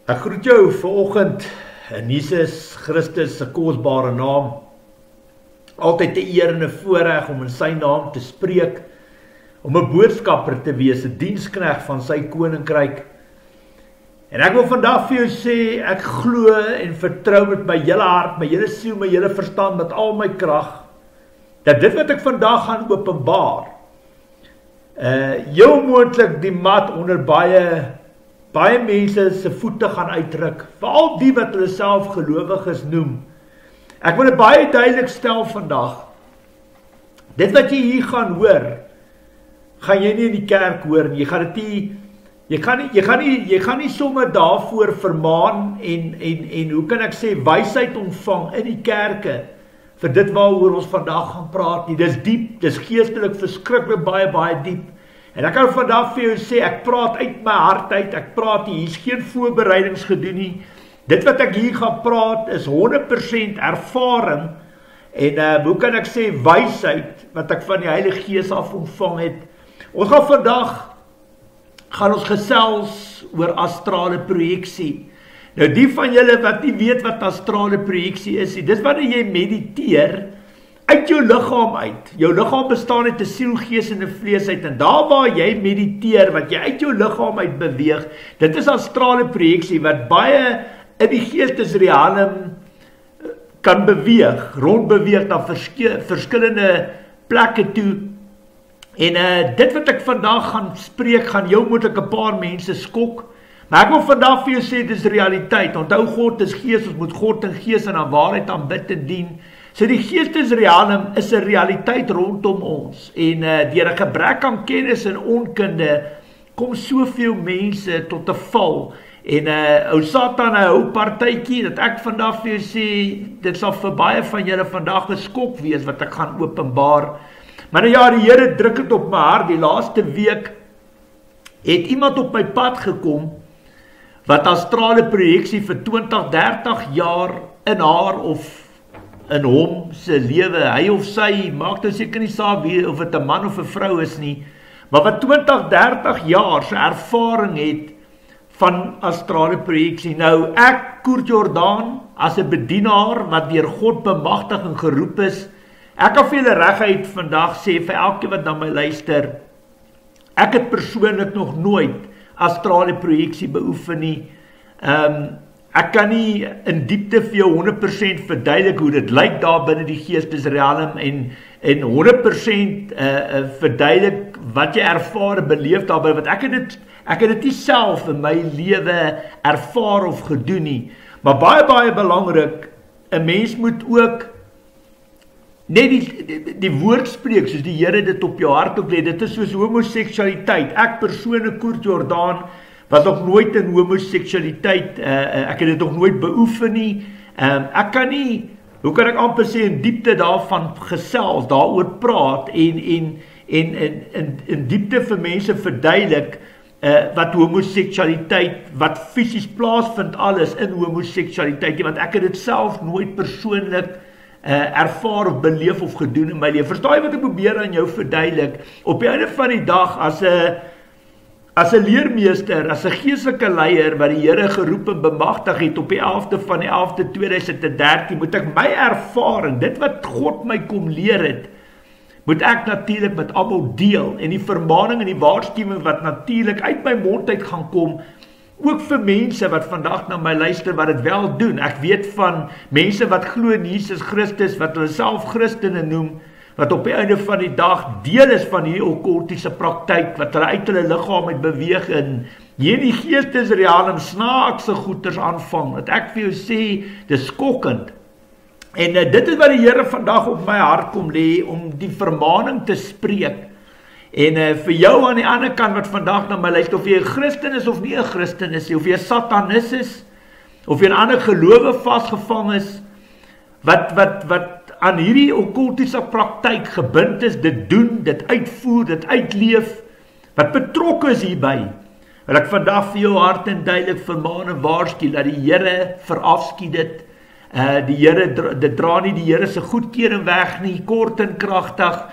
Ek groet jou vanoggend in Jesus Christus se kosbare naam. Altyd 'n eer en 'n voorreg om in sy naam te spreek, om 'n boodskapper te wees, 'n diensknegt van sy koninkryk. En ek wil vandag vir jou sê, ek glo en vertrou met my hele hart, my hele siel, my hele verstand, met al my krag, dat dit wat ek vandag gaan openbaar, heel moontlik die mat onder baie mense se voete gaan uitdruk, veral die wat hulle self gelowiges noem. Ek wil dit baie duidelik stel vandag. Dit wat jy hier gaan hoor, gaan jy nie in die kerk hoor nie. Jy gaan nie sommer daarvoor vermaan en hoe kan ek sê wysheid ontvang in die kerke vir dit waaroor ons vandag gaan praat nie. Dis diep, dis geestelik verskriklik baie diep. En ek kan vandag vir jou sê, ek praat uit my hart uit, ek praat hier is geen voorbereidings gedoen nie. Dit wat ek hier gaan praat is 100% ervaring en hoe kan ek sê wysheid wat ek van die Heilige Gees af ontvang het. Ons gaan vandag gesels oor astrale projeksie. Nou die van julle wat nie weet wat astrale projeksie is, dis wanneer jy mediteer uit jou liggaam uit. Jou liggaam bestaan uit 'n siel, gees en 'n vlees uit. En daar waar jy mediteer, wat jy uit jou liggaam uit beweeg, dit is astrale projeksie wat baie in die geestesrealm kan beweeg, rondbeweeg na verskillende plekke toe. En dit wat ek vandag gaan spreek, gaan jou moontlik 'n paar mense skok. Maar ek wil vandag vir jou sê, dis realiteit. Onthou, God is gees, ons moet God in gees en aan waarheid aanbid en dien. So die geestesrealm is 'n realiteit rondom ons. En deur 'n gebrek aan kennis en onkunde kom soveel mense tot 'n val. En ou Satan hou partytjie dat ek vandag vir jou sê, dit sal vir baie van julle vandag 'n skok wees wat ek gaan openbaar. Maar nou ja, die Here druk dit op my hart. Die laaste week het iemand op my pad gekom wat astrale projeksie vir 20, 30 jaar in haar of in hom se lewe, hy of sy, maak nou seker nie saak wie, of dit 'n man of 'n vrou is nie, maar wat 20, 30 jaar se ervaring het van astrale projeksie. Nou, ek, Koert Jordaan, as 'n bedienaar wat deur God bemagtig en geroep is, ek kan vir julle reguit vandag sê, vir elkeen wat na my luister, ek het persoonlik nog nooit astrale projeksie beoefen nie. Ek kan nie in diepte vir jou 100% verduidelik hoe dit lyk daar binne die geestesrealm en 100% verduidelik wat jy ervaar en beleef daarby, want ek het dit nie self in my lewe ervaar of gedoen nie. Maar baie belangrik, 'n mens moet ook net die woord spreek, soos die Here dit op jou hart ook lê. Dit is soos homoseksualiteit. Ek persoonlik, Koert Jordaan, was nog nooit in homoseksualiteit, ek het dit nog nooit beoefen nie. Ek kan nie, hoe kan ek amper sê, in diepte daarvan gesels, daaroor praat en in diepte vir mense verduidelik wat homoseksualiteit, wat fisies plaasvind alles in homoseksualiteit, want ek het dit self nooit persoonlik ervaar of beleef of gedoen in my lewe. Verstaan jy wat ek probeer aan jou verduidelik? Op die einde van die dag, as 'n leermeester, as 'n geestelike leier wat die Here geroep en bemagtig het op die 11de van die 11de 2013, moet ek my ervaring, dit wat God my kom leer het, moet ek natuurlik met almal deel. En die vermaning en die waarskuwing wat natuurlik uit my mond uit gaan kom, ook vir mense wat vandag na my luister, wat dit wel doen. Ek weet van mense wat glo in Jesus Christus, wat hulle self Christene noem, wat op die einde van die dag deel is van hierdie okkultiese praktyk, wat hulle uit hulle liggaam uit beweeg en hierdie geestesrealm snaakse goeters aanvang, wat ek vir jou sê, dis skokkend. En dit is wat die Here vandag op my hart kom lê, om die vermaning te spreek. En vir jou aan die ander kant wat vandag na my luister, of jy 'n Christen is of nie 'n Christen is, of jy 'n Satanis is, of jy 'n ander gelowe vasgevang is, wat aan hierdie okkultiese praktyk gebind is, dit doen, dit uitvoer, dit uitleef, wat betrokke is hierby, wil ek vandag vir jou hart en duidelik vermaan en waarsku, dat die Here verafskiet dit. Die Here, dit dra nie die Here se goedkeuring weg nie, kort en kragtig.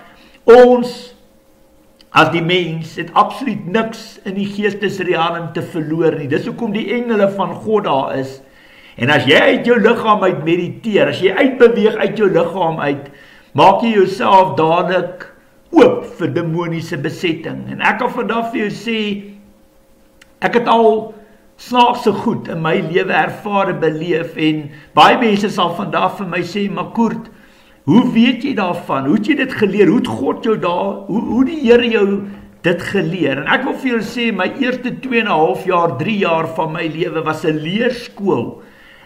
Ons as die mens het absoluut niks in die geestesrealm te verloor nie. Dis hoekom die engele van God daar is. En as jy uit jou liggaam uit mediteer, as jy uitbeweeg uit jou liggaam uit, maak jy jouself dadelik oop vir demoniese besetting. En ek kan vandag vir jou sê, ek het al snaakse goed in my lewe ervaar en beleef, en baie mense sal vandag vir my sê, maar Koert, hoe weet jy daarvan? Hoe het jy dit geleer? Hoe het God jou daar, hoe die Here jou dit geleer? En ek wil vir jou sê, my eerste 2,5 jaar, 3 jaar van my lewe was 'n leerskool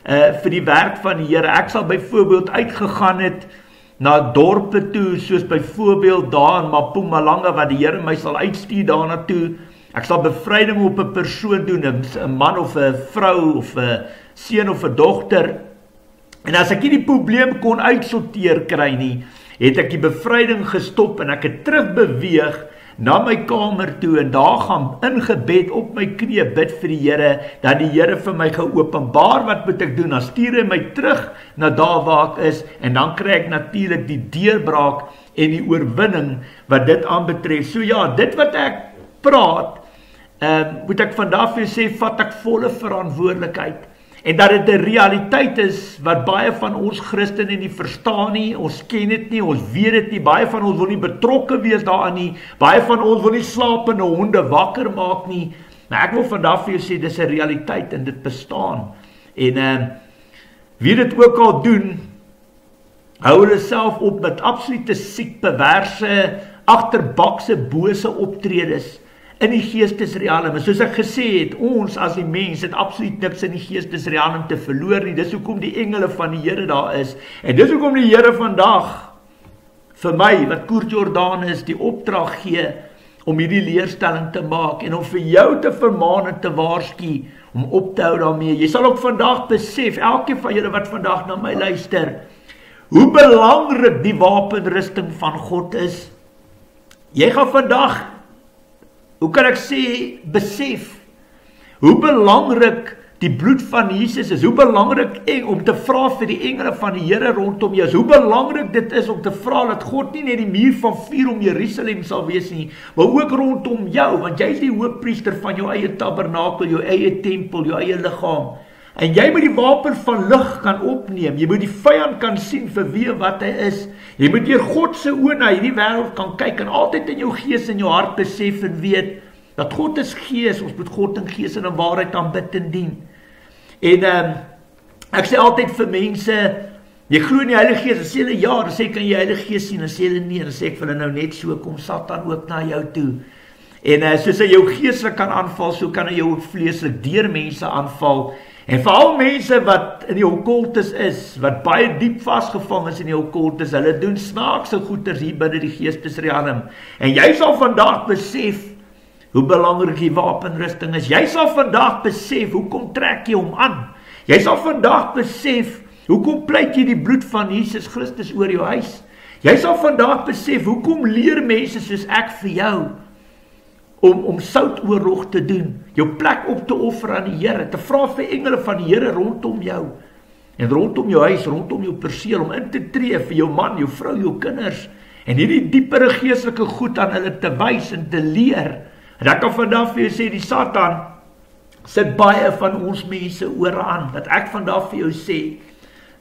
vir die werk van die Here. Ek sal byvoorbeeld uitgegaan het na dorpe toe, soos byvoorbeeld daar in Mpumalanga, wat die Here my sal uitstuur daarna toe. Ek sal bevryding op 'n persoon doen, 'n man of 'n vrou of 'n seun of 'n dogter. En as ek nie die probleem kon uitsorteer kry nie, het ek die bevryding gestop en ek het terugbeweeg na my kamer toe en daar gaan in gebed op my knieë bid vir die Here, dat die Here vir my geopenbaar wat moet ek doen. Dan stuur hy my terug na daar waar ek is en dan kry ek natuurlik die deurbraak en die oorwinning wat dit aanbetref. So ja, dit wat ek praat, moet ek vandag vir jou sê, vat ek volle verantwoordelikheid. En dat dit 'n realiteit is wat baie van ons Christene nie verstaan nie, ons ken dit nie, ons weet dit nie, baie van ons wil nie betrokke wees daarin nie, baie van ons wil nie slapende honde wakker maak nie, maar ek wil vandag vir jou sê, dis 'n realiteit en dit bestaan. En wie dit ook al doen, hou hulle self op met absolute siek, perverse, agterbakse, bose optredes in die geestesrealm. Soos ek gesê het, ons as die mens het absoluut niks in die geestesrealm te verloor nie. Dis hoekom die engele van die Here daar is. En dis hoekom die Here vandag vir my, wat Koert Jordaan is, die opdrag gee om hierdie leerstelling te maak en om vir jou te vermaan en te waarsku om op te hou daarmee. Jy sal ook vandag besef, elkeen van julle wat vandag na my luister, hoe belangrik die wapenrusting van God is. Jy gaan vandag, hoe kan ek sê, besef, hoe belangrik die bloed van Jesus is, hoe belangrik om te vra vir die engele van die Here rondom jou is, hoe belangrik dit is om te vra dat God nie net die muur van vuur om Jerusalem sal wees nie, maar ook rondom jou, want jy is die hoofpriester van jou eie tabernakel, jou eie tempel, jou eie liggaam, en jy moet die wapen van lig kan opneem, jy moet die vyand kan sien vir wie wat hy is, jy moet deur God se oë na hierdie wêreld kan kyk, en altyd in jou gees en jou hart besef en weet, dat God is gees, ons moet God in gees en in waarheid aanbid en dien. En ek sê altyd vir mense, jy glo in die Heilige Gees, dan sê hulle ja, dan sê ek, kan jy Heilige Gees sien, dan sê hulle nee, dan sê ek vir hulle nou net so, kom Satan ook na jou toe. En soos hy jou geestelik kan aanval, so kan hy jou ook vleeslik deur mense aanval. En veral mense wat in die okkultes is, wat baie diep vasgevang is in die okkultes, hulle doen snaakse goeders hier binne die geestesrealm. En jy sal vandag besef hoe belangrik die wapenrusting is. Jy sal vandag besef, hoekom trek jy hom aan? Jy sal vandag besef, hoekom pleit jy die bloed van Jesus Christus oor jou huis? Jy sal vandag besef, hoekom leer mense soos ek vir jou, om soutoorlog te doen, jou plek op te offer aan die Here, te vra vir engele van die Here rondom jou, en rondom jou huis, rondom jou perseel, om in te tree vir jou man, jou vrou, jou kinders, en hierdie diepere geestelike goed aan hulle te wys en te leer. En ek kan vandag vir jou sê, die Satan sit baie van ons mense ore aan, dat ek vandag vir jou sê,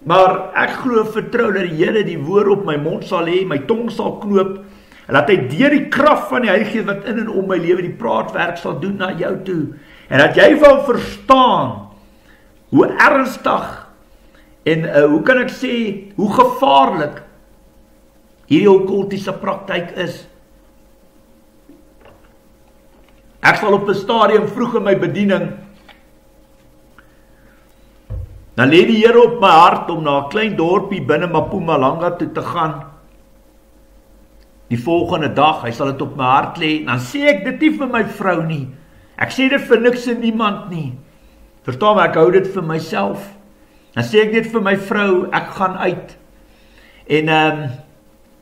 maar ek glo vertrou dat die Here die woord op my mond sal hê, my tong sal knoop, en dat hy deur die krag van die Heilige Gees wat in en om my lewe die praatwerk sal doen na jou toe, en dat jy wil verstaan hoe ernstig en hoe kan ek sê, hoe gevaarlik hierdie okkultiese praktyk is. Ek sal op 'n stadium vroeg in my bediening, dan lê die Here op my hart om na 'n klein dorpie binne Mpumalanga toe te gaan. Die volgende dag, hy sal dit op my hart lê, dan sê ek dit nie vir my vrou nie. Ek sê dit vir niks en niemand nie. Verstaan my, ek hou dit vir myself. Dan sê ek dit vir my vrou, ek gaan uit. En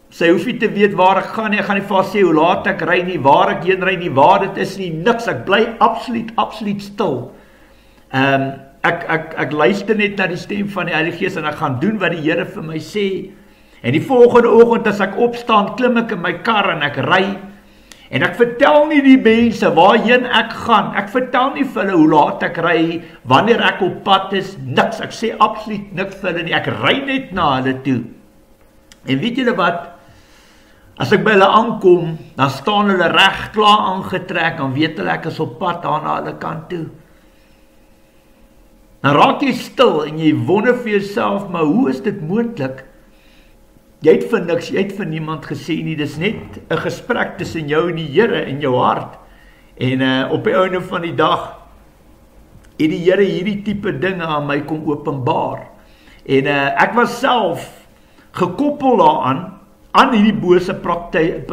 sy hoef nie te weet waar ek gaan nie, ek gaan nie vir haar sê hoe laat ek ry nie, waar ek heen ry nie, waar dit is nie, niks, ek bly absoluut stil. Ek luister net na die stem van die Heilige Gees en ek gaan doen wat die Here vir my sê. En die volgende oggend as ek opstaan, klim ek in my kar en ek ry. En ek vertel nie die mense waarheen ek gaan. Ek vertel nie vir hulle hoe laat ek ry, wanneer ek op pad is, niks. Ek sê absoluut niks vir hulle nie. Ek ry net na hulle toe. En weet julle wat? As ek by hulle aankom, dan staan hulle reg klaar aangetrek, dan weet hulle ek is op pad daar na hulle kant toe. Dan raak jy stil en jy wonder vir jouself, maar hoe is dit moontlik? Jy het vir niks, jy het vir niemand gesê nie, dis net 'n gesprek tussen jou en die Here in jou hart. En op die einde van die dag het die Here hierdie tipe dinge aan my kom openbaar. En ek was self gekoppel daaraan, aan hierdie bose praktyke,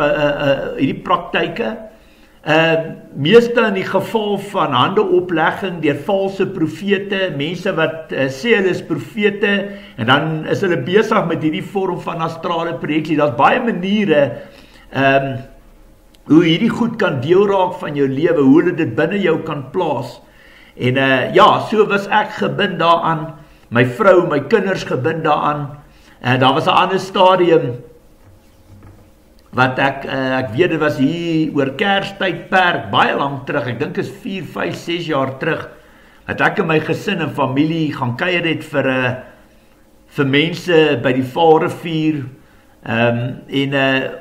meeste in die geval van handeoplegging deur valse profete, mense wat sê hulle is profete, en dan is hulle besig met hierdie vorm van astrale projeksie. Daar's baie maniere hoe hierdie goed kan deel raak van jou lewe, hoe hulle dit binne jou kan plaas. En ja, so was ek gebind daaraan, my vrou, my kinders gebind daaraan. Daar was 'n ander stadium wat ek weet dit was hier oor Kerstydperk, baie lank terug, ek dink is 4, 5, 6 jaar terug, dat ek en my gesin en familie gaan kuier het vir mense by die Vaalrivier,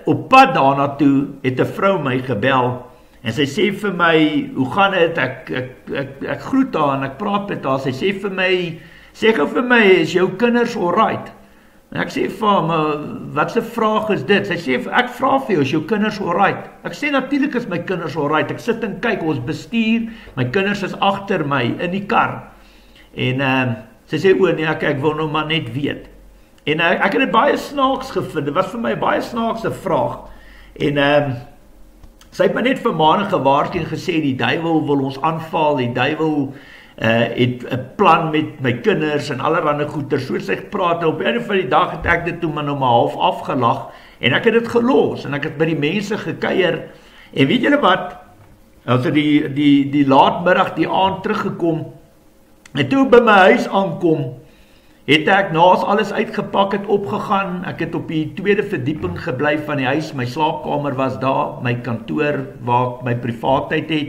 op pad daarna toe het 'n vrou my gebel, en sy sê vir my, hoe gaan dit, ek groet haar en ek praat met haar, sy sê gou vir my, is jou kinders alright? En ek sê vir haar, maar wat 'n vraag is dit? Sy sê, ek vra vir jou, is jou kinders alright? Ek sê, natuurlik is my kinders alright. Ek sit en kyk, ons bestuur, my kinders is agter my, in die kar. En sy sê, nee, ek wil nou maar net weet. En ek het dit baie snaaks gevind, dit was vir my baie snaakse vraag. En sy het my net vermaaning gewaarsku en gesê, die duiwel wil ons aanval, die duiwel het 'n plan met my kinders en allerlei goeie, soos ek praat, en op die einde van die dag het ek dit toe maar nou maar half afgelag, en ek het dit gelos, en ek het by die mense gekuier, en weet julle wat, as die laatmiddag, die aand teruggekom, en toe by my huis aankom, het ek naas alles uitgepak het, opgegaan, ek het op die 2de verdieping gebly van die huis, my slaapkamer was daar, my kantoor, waar ek my privaatheid het,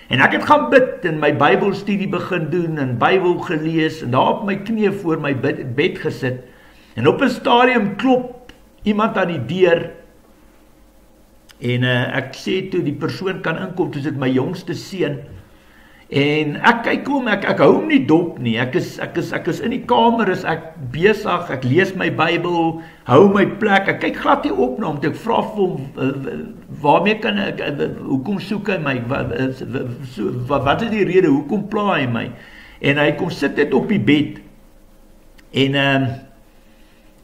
en ek het gaan bid, en my Bybelstudie begin doen, en Bybel gelees, en daar op my knie voor my bed gesit, en op 'n stadium klop iemand aan die deur, en ek sê toe die persoon kan inkom, toe is dit my jongste seun, en ek kyk om, ek hou hom nie dop nie, ek is in die kamer, is ek besig, ek lees my Bybel, hou my plek, ek kyk glad nie op na hom, ek vra vir hom, waarmee kan ek, hoekom soek hy my, wat is die rede, hoekom pla hy my, en hy kom sit dit op die bed, en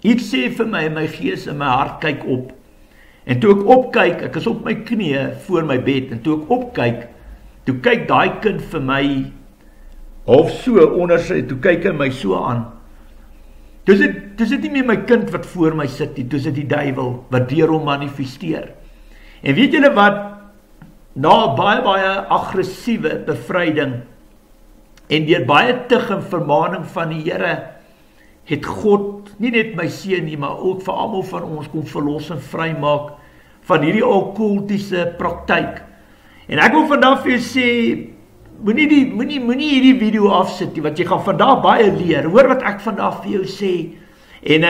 iets sê vir my, in my gees, in my hart, kyk op, en toe ek opkyk, ek is op my knie voor my bed, en toe ek opkyk, toe kyk daai kind vir my, half so onder sy, toe kyk hy my so aan. Toe is dit nie meer my kind wat voor my sit nie, toe is dit die duiwel wat deur hom manifesteer. En weet julle wat, na baie aggressiewe bevryding, en deur baie tug en vermaning van die Here, het God, nie net my seun nie, maar ook vir almal van ons kom verlos en vrymaak, van hierdie okkultiese praktyk. En ek wil vandag vir jou sê, moenie hierdie video afsit, wat jy gaan vandag baie leer, hoor wat ek vandag vir jou sê, en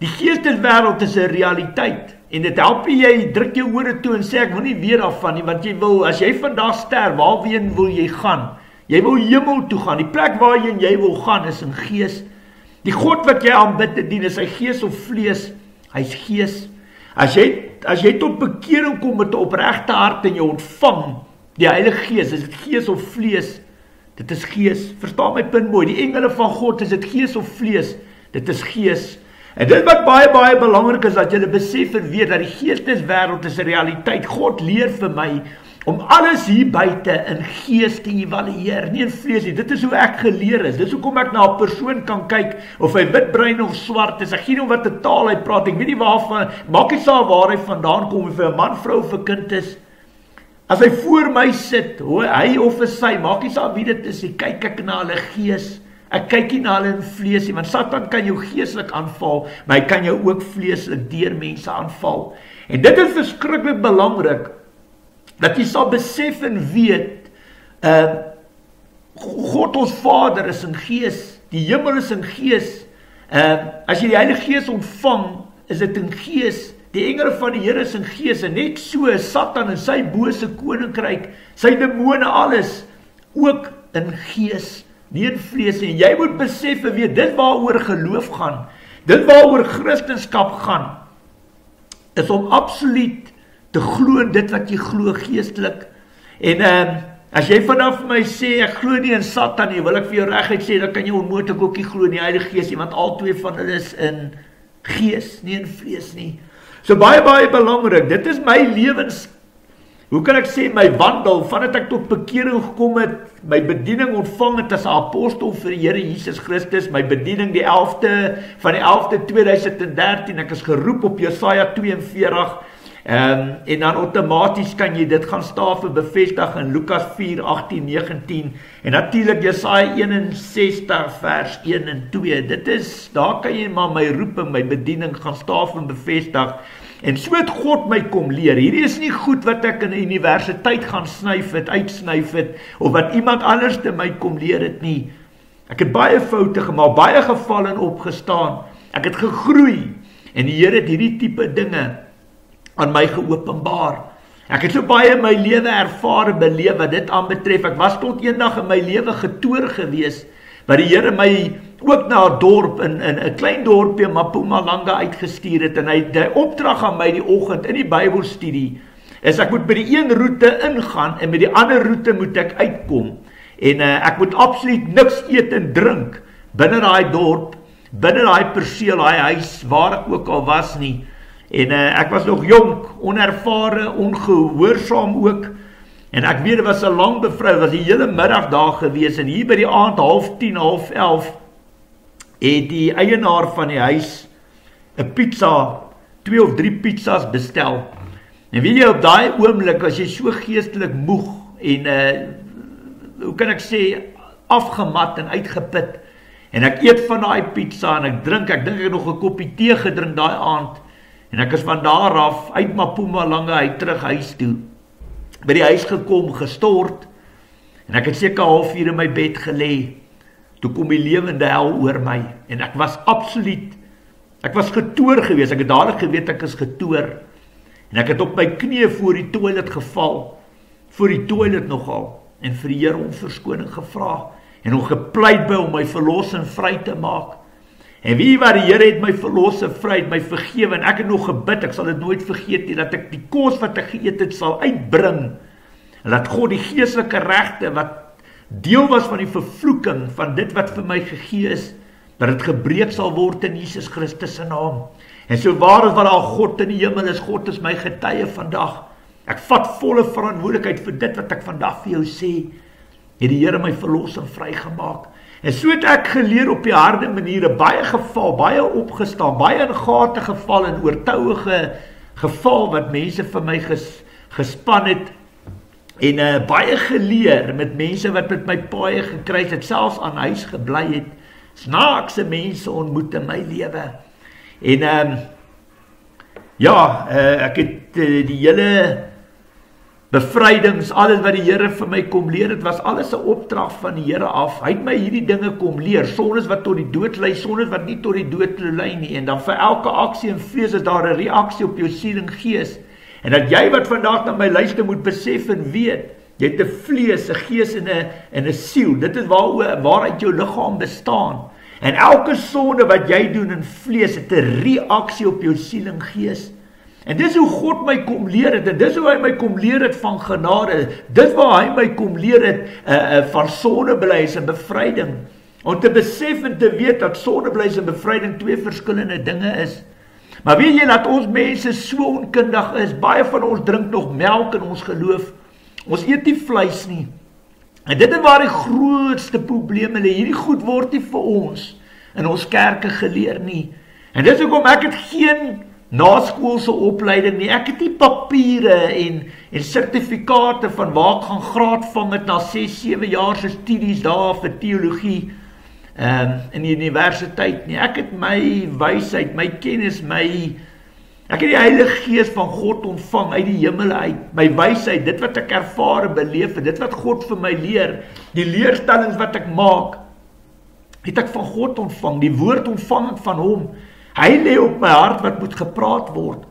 die geesteswêreld is 'n realiteit, en dit help jy, druk jou ore toe en sê, ek wil nie weer daarvan nie, want jy wil, as jy vandag sterf, waarheen wil jy gaan? Jy wil hemel toe gaan, die plek waarheen jy wil gaan is in gees, die God wat jy aanbid te dien, is hy gees of vlees, hy's gees, as jy tot bekering kom met 'n opregte hart en jy ontvang die Heilige Gees, is dit gees of vlees? Dit is gees, verstaan my punt mooi, die engele van God, is dit gees of vlees? Dit is gees. En dit wat baie belangrik is, dat jy besef en weet, dat die geesteswêreld is 'n realiteit. God leer vir my, om alles hier buite in gees te evalueer, nie in vlees nie. Dit is hoe ek geleer is, dis hoekom ek na 'n persoon kan kyk, of hy wit, bruin of swart is, ek gee nie om wat 'n taal hy praat, ek weet nie waarvan, maak nie saak waar hy vandaan kom, of hy 'n man, vrou of 'n kind is, as hy voor my sit, hy of sy, maak nie saak wie dit is, kyk ek na hulle gees, ek kyk nie na hulle in vlees nie, want Satan kan jou geestelik aanval, maar hy kan jou ook vleeslik deur mense aanval, en dit is verskriklik belangrik, dat jy sal besef en weet, God ons Vader is in gees, die hemel is in gees, as jy die Heilige Gees ontvang, is dit in gees, die engele van die Here is in gees, en net so is Satan en sy bose koninkryk, sy demone alles, ook in gees, nie in vlees nie. Jy moet besef en weet, dit waaroor geloof gaan, dit waaroor Christenskap gaan, is om absoluut te glo in dit wat jy glo geestelik. En as jy vanaf my sê, ek glo nie in Satan nie, wil ek vir jou reguit sê, dan kan jy onmoontlik ook nie glo in die Heilige Gees, want al twee van hulle is in gees, nie in vlees nie. So baie belangrik, dit is my lewens, hoe kan ek sê, my wandel, vandat ek tot bekering gekom het, my bediening ontvang het as 'n apostel vir die Here Jesus Christus, my bediening die 11de van die 11de 2013, ek is geroep op Jesaja 42, en dan outomaties kan jy dit gaan staaf en bevestig in Lukas 4, 18, 19, en natuurlijk Jesaja 61 vers 1 en 2, dit is, daar kan jy maar my roeping, my bediening gaan staaf en bevestig, en so het God my kom leer. Hierdie is nie goed wat ek in die universiteit gaan uitsnyf het, of wat iemand anders te my kom leer het nie. Ek het baie foute gemaak, baie geval en opgestaan, ek het gegroei, en die Here het hierdie tipe dinge aan my geopenbaar. Ek het so baie in my lewe ervaar en beleef wat dit aanbetref. Ek was tot eendag in my lewe getoer gewees, waar die Here my ook na 'n dorp, in 'n klein dorpie in Mpumalanga uitgestuur het, en hy het die opdrag aan my die oggend in die Bybelstudie, is ek moet by die een roete ingaan, en by die ander roete moet ek uitkom, en ek moet absoluut niks eet en drink, binne daai dorp, binne daai perseel, daai huis, waar ek ook al was nie, en ek was nog jonk, onervare, ongehoorsaam ook, en ek weet, dit was 'n lang bevrou, was die hele middag daar gewees, en hier by die aand, 10:30, 11:30, het die eienaar van die huis 'n pizza, 2 of 3 pizzas bestel. En weet jy, op daai oomblik, as jy so geestelik moeg, en hoe kan ek sê, afgemat en uitgeput, en ek eet van daai pizza, en ek dink ek nog 'n koppie tee gedrink daai aand, en ek is van daar af, uit Mpumalanga, uit terug huis toe, by die huis gekom, gestort, en ek het seker 'n halfuur in my bed gelê, toe kom die lewende hel oor my, en ek was absoluut, ek was getoer gewees, ek het dadelik geweet ek is getoer, en ek het op my knieë voor die toilet geval, voor die toilet nogal, en vir die Here om verskoning gevra, en hom gepleit by om my verlos en vry te maak, en wie wat die Here het my verlos en vry, het my vergewe, en ek het nog gebid, ek sal dit nooit vergeet nie, dat ek die kos wat ek geëet het sal uitbring, en dat God die geestelike regte, wat deel was van die vervloeking, van dit wat vir my gegee is, dat het gebreek sal word in Jesus Christus se naam, en so waar is wat daar God in die hemel is, God is my getuie vandag, ek vat volle verantwoordelikheid vir dit wat ek vandag vir jou sê, het die Here my verlos en vrygemaak, en so het ek geleer op die harde maniere, baie geval, baie opgestaan, baie in gate geval, en oortouige geval, wat mense vir my gespan het, en baie geleer, met mense wat met my paaie gekruis het, selfs aan huis gebly het, snaakse mense ontmoet in my lewe, en ek het die hele bevrydings, alles wat die Here vir my kom leer, het was alles 'n opdrag van die Here af, hy het my hierdie dinge kom leer, sondes wat tot die dood lei, sondes wat nie tot die dood lei nie, en dan vir elke aksie en vrees is daar 'n reaksie op jou siel en gees, en dat jy wat vandag na my luister moet besef en weet, jy het 'n vlees, 'n gees en 'n siel, dit is waaruit jou liggaam bestaan, en elke sonde wat jy doen in vlees, het 'n reaksie op jou siel en gees, en dis hoe God my kom leer het, en dis hoe hy my kom leer het van genade, dis waar hy my kom leer het van sondebelydenis en bevryding, om te besef en te weet dat sondebelydenis en bevryding 2 verskillende dinge is. Maar weet jy dat ons mense so onkundig is, baie van ons drink nog melk in ons geloof, ons eet nie vleis nie, en dit is waar die grootste probleme lê, hierdie goed word nie vir ons in ons kerke geleer nie, en dis hoekom ek het geen naskoolse opleiding nie, ek het nie papiere en sertifikate van waar ek gaan graad vang het na 6-7 jaar se studies daar vir teologie in die universiteit nie, ek het my wysheid, my kennis, my Ek het die Heilige Gees van God ontvang uit die hemel uit, my wysheid, dit wat ek ervaar en beleef het, dit wat God vir my leer, die leerstellings wat ek maak, het ek van God ontvang, die woord ontvang ek van hom. Hy lê op my hart wat moet gepraat word.